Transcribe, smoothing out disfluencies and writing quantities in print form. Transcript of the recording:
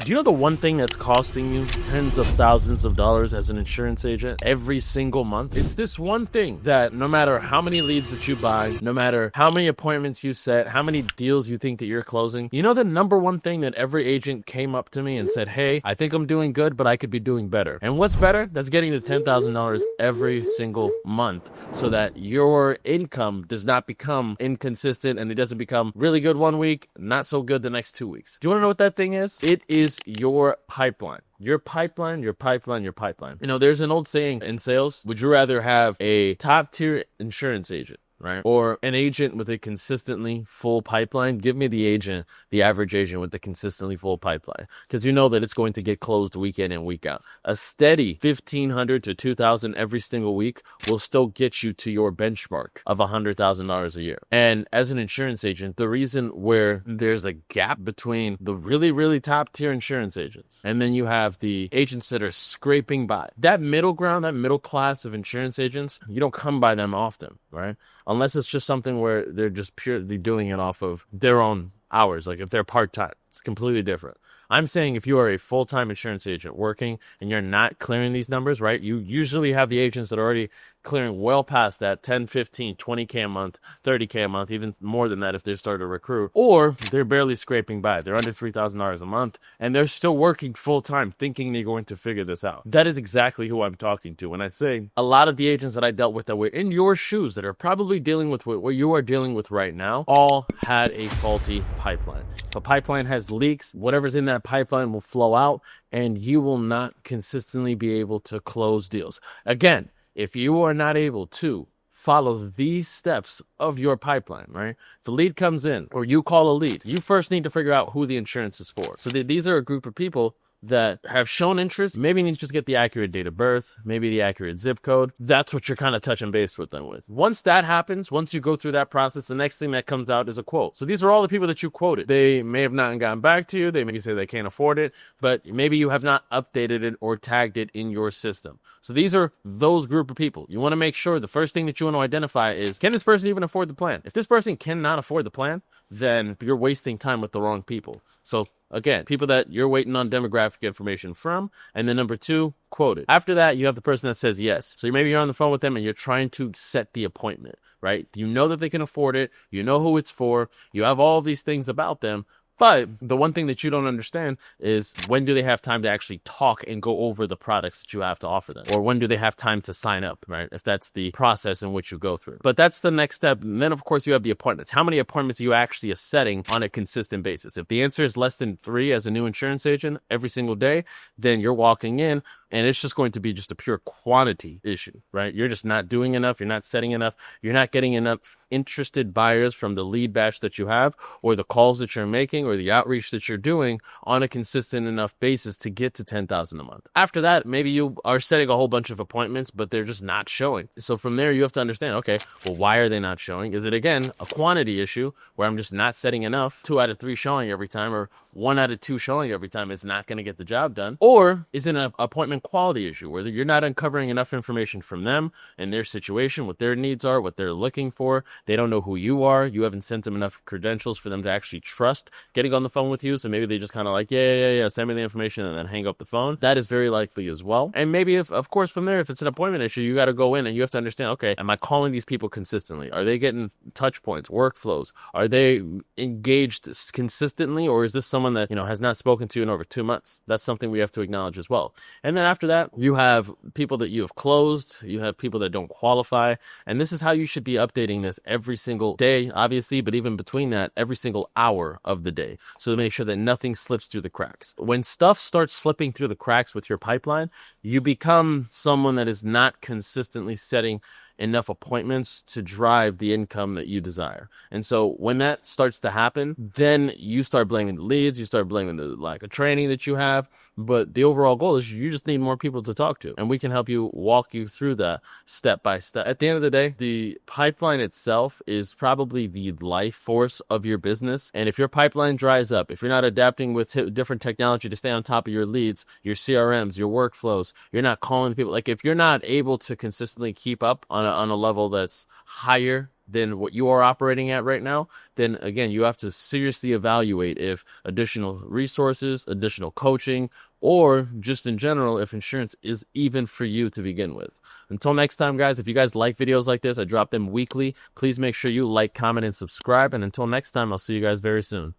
Do you know the one thing that's costing you tens of thousands of dollars as an insurance agent every single month? It's this one thing that no matter how many leads that you buy, no matter how many appointments you set, how many deals you think that you're closing, you know the number one thing that every agent came up to me and said, hey, I think I'm doing good, but I could be doing better. And what's better? That's getting to $10,000 every single month so that your income does not become inconsistent and it doesn't become really good one week, not so good the next 2 weeks. Do you want to know what that thing is? It is your pipeline. Your pipeline. You know, there's an old saying in sales, would you rather have a top tier insurance agent, right? Or an agent with a consistently full pipeline? Give me the average agent with the consistently full pipeline, because you know that it's going to get closed week in and week out. A steady 1,500 to 2,000 every single week will still get you to your benchmark of $100,000 a year. And as an insurance agent, the reason where there's a gap between the really, really top tier insurance agents and then you have the agents that are scraping by, that middle ground, that middle class of insurance agents, you don't come by them often, right? Unless it's just something where they're just purely doing it off of their own hours. Like if they're part-time, it's completely different. I'm saying if you are a full-time insurance agent working and you're not clearing these numbers, right? You usually have the agents that are already clearing well past that 10, 15, 20K a month, 30K a month, even more than that if they start to recruit, or they're barely scraping by. They're under $3,000 a month and they're still working full-time thinking they're going to figure this out. That is exactly who I'm talking to when I say a lot of the agents that I dealt with that were in your shoes that are probably dealing with what you are dealing with right now all had a faulty pipeline. If a pipeline has leaks, whatever's in that pipeline will flow out and you will not consistently be able to close deals. Again, if you are not able to follow these steps of your pipeline, right? If the lead comes in or you call a lead, you first need to figure out who the insurance is for. So these are a group of people that have shown interest. Maybe you need to just get the accurate date of birth, maybe the accurate zip code. That's what you're kind of touching base with them with. Once that happens, once you go through that process, the next thing that comes out is a quote. So these are all the people that you quoted. They may have not gotten back to you. They maybe say they can't afford it, but maybe you have not updated it or tagged it in your system. So these are those group of people. You want to make sure the first thing that you want to identify is, can this person even afford the plan? If this person cannot afford the plan, then you're wasting time with the wrong people. So again, people that you're waiting on demographic information from. And then number two, quoted. After that, you have the person that says yes. So maybe you're on the phone with them and you're trying to set the appointment, right? You know that they can afford it. You know who it's for. You have all these things about them. But the one thing that you don't understand is, when do they have time to actually talk and go over the products that you have to offer them? Or when do they have time to sign up, right? If that's the process in which you go through. But that's the next step. And then, of course, you have the appointments. How many appointments are you actually setting on a consistent basis? If the answer is less than 3 as a new insurance agent every single day, then you're walking in and it's just going to be just a pure quantity issue, right? You're just not doing enough. You're not setting enough. You're not getting enough interested buyers from the lead batch that you have, or the calls that you're making, or the outreach that you're doing on a consistent enough basis to get to 10,000 a month. After that, maybe you are setting a whole bunch of appointments, but they're just not showing. So from there, you have to understand, okay, well, why are they not showing? Is it, again, a quantity issue where I'm just not setting enough? 2 out of 3 showing every time, or 1 out of 2 showing every time is not going to get the job done? Or is it an appointment quality issue where you're not uncovering enough information from them and their situation, what their needs are, what they're looking for? They don't know who you are. You haven't sent them enough credentials for them to actually trust getting on the phone with you. So maybe they just kind of like, yeah, send me the information and then hang up the phone. That is very likely as well. And maybe if, of course, from there, if it's an appointment issue, you got to go in and you have to understand, okay, am I calling these people consistently? Are they getting touch points, workflows? Are they engaged consistently? Or is this someone that, has not spoken to you in over 2 months? That's something we have to acknowledge as well. And then after that, you have people that you have closed. You have people that don't qualify. And this is how you should be updating this every single day, obviously, but even between that, every single hour of the day. So to make sure that nothing slips through the cracks. When stuff starts slipping through the cracks with your pipeline, you become someone that is not consistently setting enough appointments to drive the income that you desire. And so when that starts to happen, then you start blaming the leads, you start blaming the lack of training that you have. But the overall goal is you just need more people to talk to, and we can help you walk you through that step by step. At the end of the day, the pipeline itself is probably the life force of your business. And if your pipeline dries up, if you're not adapting with different technology to stay on top of your leads, your CRMs, your workflows, you're not calling people, like if you're not able to consistently keep up on a level that's higher than what you are operating at right now, then again, you have to seriously evaluate if additional resources, additional coaching, or just in general, if insurance is even for you to begin with. Until next time, guys, if you guys like videos like this, I drop them weekly. Please make sure you like, comment, and subscribe. And until next time, I'll see you guys very soon.